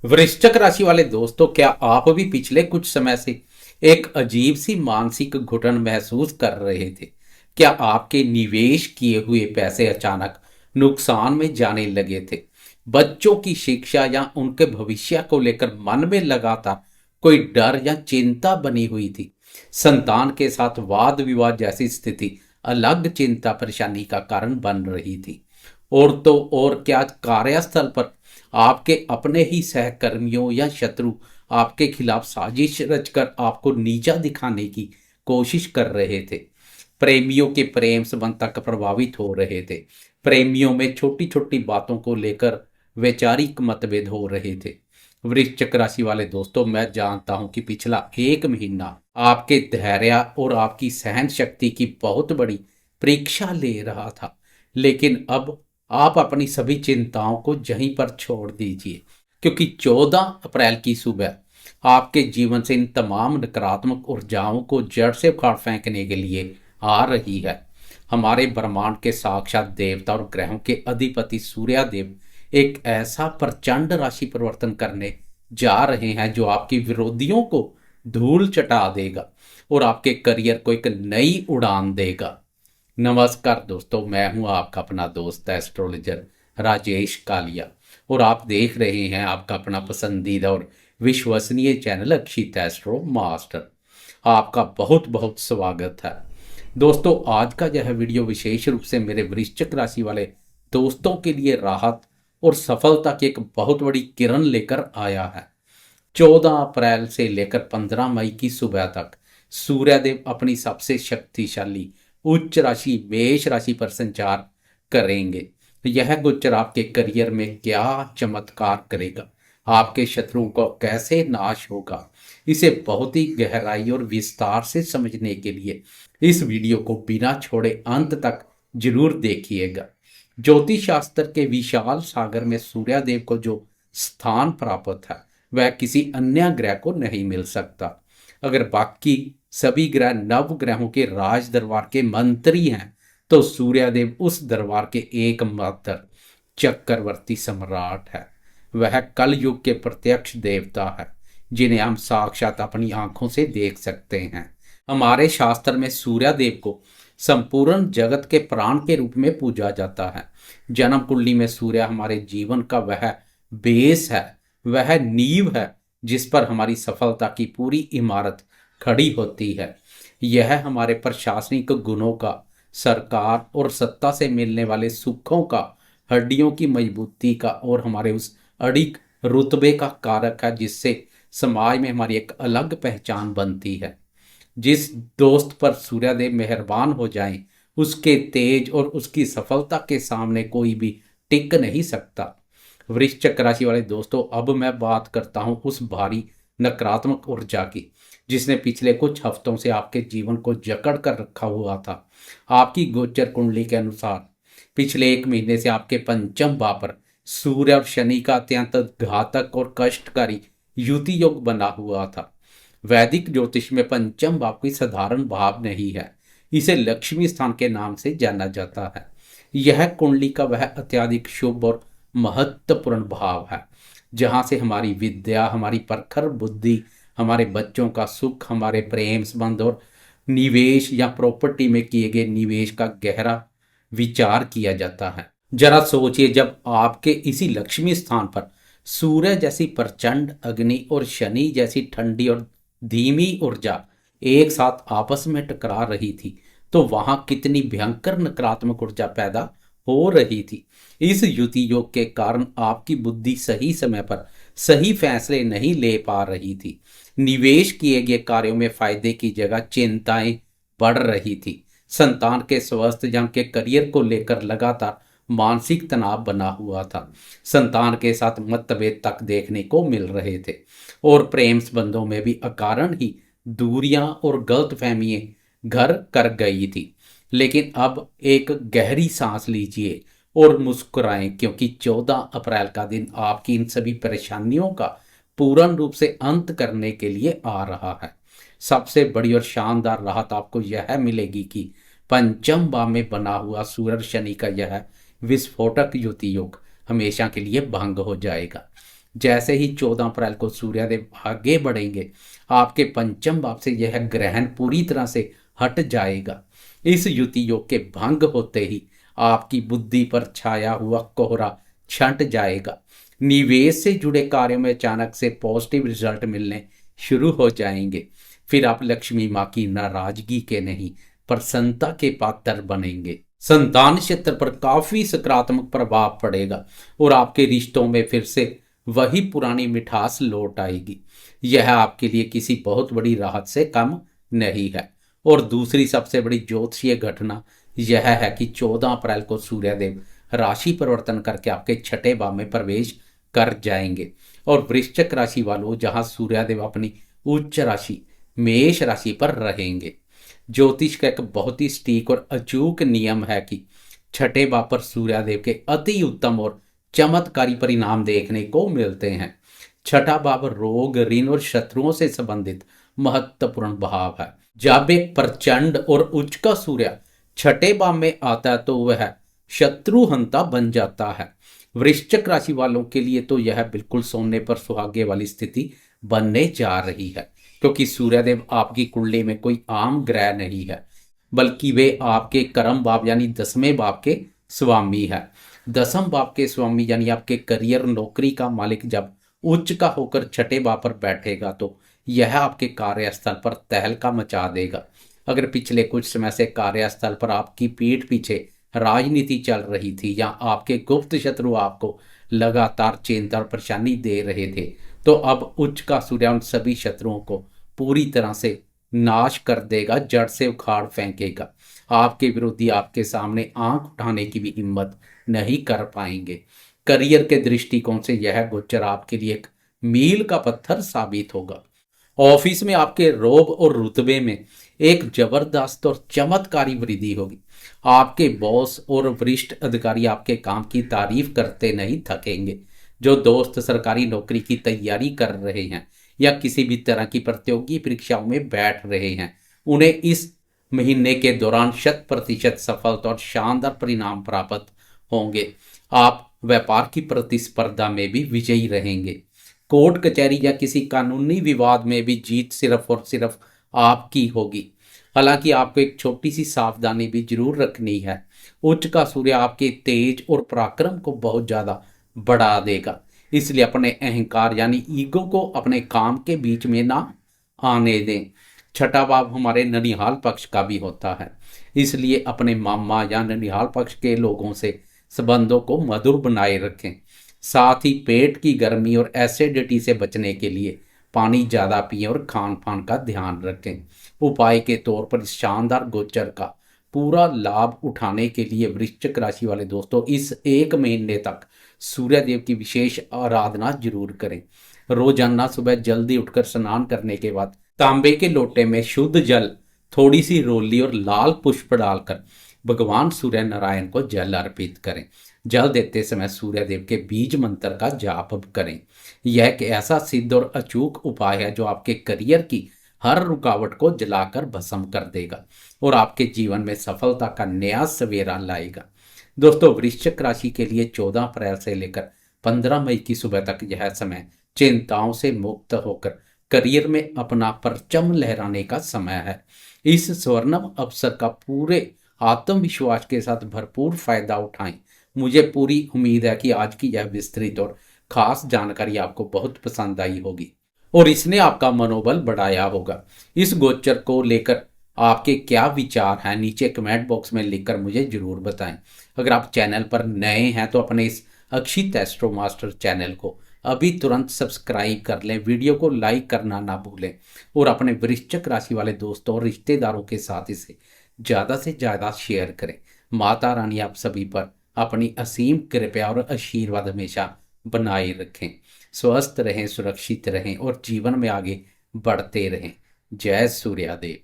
वृश्चिक राशि वाले दोस्तों, क्या आप भी पिछले कुछ समय से एक अजीब सी मानसिक घुटन महसूस कर रहे थे? क्या आपके निवेश किए हुए पैसे अचानक नुकसान में जाने लगे थे? बच्चों की शिक्षा या उनके भविष्य को लेकर मन में लगातार कोई डर या चिंता बनी हुई थी? संतान के साथ वाद विवाद जैसी स्थिति अलग चिंता परेशानी का कारण बन रही थी। और तो और, क्या कार्यस्थल पर आपके अपने ही सहकर्मियों या शत्रु आपके खिलाफ साजिश रचकर आपको नीचा दिखाने की कोशिश कर रहे थे? प्रेमियों के प्रेम संबंध तक प्रभावित हो रहे थे। प्रेमियों में छोटी छोटी बातों को लेकर वैचारिक मतभेद हो रहे थे। वृश्चिक राशि वाले दोस्तों, मैं जानता हूं कि पिछला एक महीना आपके धैर्य और आपकी सहन शक्ति की बहुत बड़ी परीक्षा ले रहा था। लेकिन अब आप अपनी सभी चिंताओं को यहीं पर छोड़ दीजिए, क्योंकि 14 अप्रैल की सुबह आपके जीवन से इन तमाम नकारात्मक ऊर्जाओं को जड़ से उखाड़ फेंकने के लिए आ रही है। हमारे ब्रह्मांड के साक्षात देवता और ग्रहों के अधिपति सूर्यदेव एक ऐसा प्रचंड राशि परिवर्तन करने जा रहे हैं जो आपकी विरोधियों को धूल चटा देगा और आपके करियर को एक नई उड़ान देगा। नमस्कार दोस्तों, मैं हूं आपका अपना दोस्त एस्ट्रोलॉजर राजेश कालिया, और आप देख रहे हैं आपका अपना पसंदीदा और विश्वसनीय चैनल अक्षित एस्ट्रो मास्टर। आपका बहुत बहुत स्वागत है। दोस्तों, आज का यह वीडियो विशेष रूप से मेरे वृश्चिक राशि वाले दोस्तों के लिए राहत और सफलता की एक बहुत बड़ी किरण लेकर आया है। 14 अप्रैल से लेकर 15 मई की सुबह तक सूर्यदेव अपनी सबसे शक्तिशाली उच्च राशि मेष राशि पर संचार करेंगे। यह गोचर आपके करियर में क्या चमत्कार करेगा, आपके शत्रुओं को कैसे नाश होगा, इसे बहुत ही गहराई और विस्तार से समझने के लिए इस वीडियो को बिना छोड़े अंत तक जरूर देखिएगा। ज्योतिष शास्त्र के विशाल सागर में सूर्यदेव को जो स्थान प्राप्त है वह किसी अन्य ग्रह को नहीं मिल सकता। अगर बाकी सभी ग्रह नव ग्रहों के राज दरबार के मंत्री हैं, तो सूर्यदेव उस दरबार के एकमात्र चक्रवर्ती सम्राट है। वह कल युग के प्रत्यक्ष देवता है, जिन्हें हम साक्षात अपनी आंखों से देख सकते हैं। हमारे शास्त्र में सूर्यदेव को संपूर्ण जगत के प्राण के रूप में पूजा जाता है। जन्म कुंडली में सूर्य हमारे जीवन का वह बेस है, वह नींव है जिस पर हमारी सफलता की पूरी इमारत खड़ी होती है। यह हमारे प्रशासनिक गुणों का, सरकार और सत्ता से मिलने वाले सुखों का, हड्डियों की मजबूती का और हमारे उस अड़िग रुतबे का कारक है जिससे समाज में हमारी एक अलग पहचान बनती है। जिस दोस्त पर सूर्यदेव मेहरबान हो जाएं, उसके तेज और उसकी सफलता के सामने कोई भी टिक नहीं सकता। वृश्चिक राशि वाले दोस्तों, अब मैं बात करता हूं उस भारी नकारात्मक ऊर्जा की जिसने पिछले कुछ हफ्तों से आपके जीवन को जकड़ कर रखा हुआ था। आपकी गोचर कुंडली के अनुसार पिछले एक महीने से आपके पंचम भाव पर सूर्य और शनि का अत्यंत घातक और कष्टकारी युति योग बना हुआ था। वैदिक ज्योतिष में पंचम भाव कोई साधारण भाव नहीं है, इसे लक्ष्मी स्थान के नाम से जाना जाता है। यह कुंडली का वह अत्यधिक शुभ और महत्वपूर्ण भाव है जहां से हमारी विद्या, हमारी प्रखर बुद्धि, हमारे बच्चों का सुख, हमारे प्रेम संबंध और निवेश या प्रॉपर्टी में किए गए निवेश का गहरा विचार किया जाता है। जरा सोचिए, जब आपके इसी लक्ष्मी स्थान पर सूर्य जैसी प्रचंड अग्नि और शनि जैसी ठंडी और धीमी ऊर्जा एक साथ आपस में टकरा रही थी, तो वहां कितनी भयंकर नकारात्मक ऊर्जा पैदा हो रही थी। इस युति योग के कारण आपकी बुद्धि सही समय पर सही फैसले नहीं ले पा रही थी। निवेश किए गए कार्यों में फायदे की जगह चिंताएं बढ़ रही थी। संतान के स्वास्थ्य या उनके करियर को लेकर लगातार मानसिक तनाव बना हुआ था। संतान के साथ मतभेद तक देखने को मिल रहे थे और प्रेम संबंधों में भी अकारण ही दूरियां और गलतफहमियां घर कर गई थी। लेकिन अब एक गहरी सांस लीजिए और मुस्कुराएं, क्योंकि 14 अप्रैल का दिन आपकी इन सभी परेशानियों का पूर्ण रूप से अंत करने के लिए आ रहा है। सबसे बड़ी और शानदार राहत आपको यह मिलेगी कि पंचम भाव में बना हुआ सूर्य शनि का यह विस्फोटक युति योग हमेशा के लिए भंग हो जाएगा। जैसे ही 14 अप्रैल को सूर्यदेव आगे बढ़ेंगे, आपके पंचम भाव से यह ग्रहण पूरी तरह से हट जाएगा। इस युति योग के भंग होते ही आपकी बुद्धि पर छाया हुआ कोहरा छंट जाएगा। निवेश से जुड़े कार्यों में अचानक से पॉजिटिव रिजल्ट मिलने शुरू हो जाएंगे। फिर आप लक्ष्मी माँ की नाराजगी के नहीं, प्रसन्नता के पात्र बनेंगे। संतान क्षेत्र पर काफी सकारात्मक प्रभाव पड़ेगा और आपके रिश्तों में फिर से वही पुरानी मिठास लौट आएगी। यह आपके लिए किसी बहुत बड़ी राहत से कम नहीं है। और दूसरी सबसे बड़ी ज्योतिषीय घटना यह है कि 14 अप्रैल को सूर्यदेव राशि परिवर्तन करके आपके छठे भाव में प्रवेश कर जाएंगे। और वृश्चिक राशि वालों, जहां सूर्यदेव अपनी उच्च राशि मेष राशि पर रहेंगे। ज्योतिष का एक बहुत ही सटीक और अचूक नियम है कि छठे भाव पर सूर्यदेव के अति उत्तम और चमत्कारी परिणाम देखने को मिलते हैं। छठा भाव रोग, ऋण और शत्रुओं से संबंधित महत्वपूर्ण भाव है। जब एक प्रचंड और उच्च का सूर्य छठे भाव में आता है तो वह शत्रुहंता बन जाता है। वृश्चिक राशि वालों के लिए तो यह बिल्कुल सोने पर सुहागे वाली स्थिति बनने जा रही है, क्योंकि सूर्यदेव आपकी कुंडली में कोई आम ग्रह नहीं है, बल्कि वे आपके कर्म भाव यानी 10वें भाव के स्वामी है। 10वें भाव के स्वामी यानी आपके करियर, नौकरी का मालिक जब उच्च का होकर छठे भाव पर बैठेगा तो यह आपके कार्यस्थल पर तहलका मचा देगा। अगर पिछले कुछ समय से कार्यस्थल पर आपकी पीठ पीछे राजनीति चल रही थी या आपके गुप्त शत्रु आपको लगातार चिंता और परेशानी दे रहे थे, तो अब उच्च का सूर्य उन सभी शत्रुओं को पूरी तरह से नाश कर देगा, जड़ से उखाड़ फेंकेगा। आपके विरोधी आपके सामने आंख उठाने की भी हिम्मत नहीं कर पाएंगे। करियर के दृष्टिकोण से यह गोचर आपके लिए एक मील का पत्थर साबित होगा। ऑफिस में आपके रोब और रुतबे में एक जबरदस्त और चमत्कारी वृद्धि होगी। आपके बॉस और वरिष्ठ अधिकारी आपके काम की तारीफ करते नहीं थकेंगे। जो दोस्त सरकारी नौकरी की तैयारी कर रहे हैं या किसी भी तरह की प्रतियोगी परीक्षाओं में बैठ रहे हैं, उन्हें इस महीने के दौरान 100% सफलता और शानदार परिणाम प्राप्त होंगे। आप व्यापार की प्रतिस्पर्धा में भी विजयी रहेंगे। कोर्ट कचहरी या किसी कानूनी विवाद में भी जीत सिर्फ और सिर्फ आपकी होगी। हालांकि आपको एक छोटी सी सावधानी भी जरूर रखनी है। उच्च का सूर्य आपके तेज और पराक्रम को बहुत ज्यादा बढ़ा देगा, इसलिए अपने अहंकार यानी ईगो को अपने काम के बीच में ना आने दें। छठा भाव हमारे ननिहाल पक्ष का भी होता है, इसलिए अपने मामा या ननिहाल पक्ष के लोगों से संबंधों को मधुर बनाए रखें। साथ ही पेट की गर्मी और एसिडिटी से बचने के लिए पानी ज़्यादा पिएं और खान पान का ध्यान रखें। उपाय के तौर पर इस शानदार गोचर का पूरा लाभ उठाने के लिए वृश्चिक राशि वाले दोस्तों इस एक महीने तक सूर्यदेव की विशेष आराधना जरूर करें। रोजाना सुबह जल्दी उठकर स्नान करने के बाद तांबे के लोटे में शुद्ध जल, थोड़ी सी रोली और लाल पुष्प डालकर भगवान सूर्य नारायण को जल अर्पित करें। जल देते समय सूर्यदेव के बीज मंत्र का जाप करें। यह एक ऐसा सिद्ध और अचूक उपाय है जो आपके करियर की हर रुकावट को जलाकर भस्म कर देगा और आपके जीवन में सफलता का नया सवेरा लाएगा। दोस्तों, वृश्चिक राशि के लिए 14 अप्रैल से लेकर 15 मई की सुबह तक यह समय चिंताओं से मुक्त होकर करियर में अपना परचम लहराने का समय है। इस स्वर्णिम अवसर का पूरे आत्मविश्वास के साथ भरपूर फायदा उठाएं। मुझे पूरी उम्मीद है कि आज की यह विस्तृत और खास जानकारी आपको बहुत पसंद आई होगी और इसने आपका मनोबल बढ़ाया होगा। इस गोचर को लेकर आपके क्या विचार हैं, नीचे कमेंट बॉक्स में लिखकर मुझे जरूर बताएं। अगर आप चैनल पर नए हैं तो अपने इस अक्षित एस्ट्रो मास्टर चैनल को अभी तुरंत सब्सक्राइब कर लें, वीडियो को लाइक करना ना भूलें और अपने वृश्चिक राशि वाले दोस्तों और रिश्तेदारों के साथ इसे ज़्यादा से ज़्यादा शेयर करें। माता रानी आप सभी पर अपनी असीम कृपा और आशीर्वाद हमेशा बनाए रखें। स्वस्थ रहें, सुरक्षित रहें और जीवन में आगे बढ़ते रहें। जय सूर्यदेव।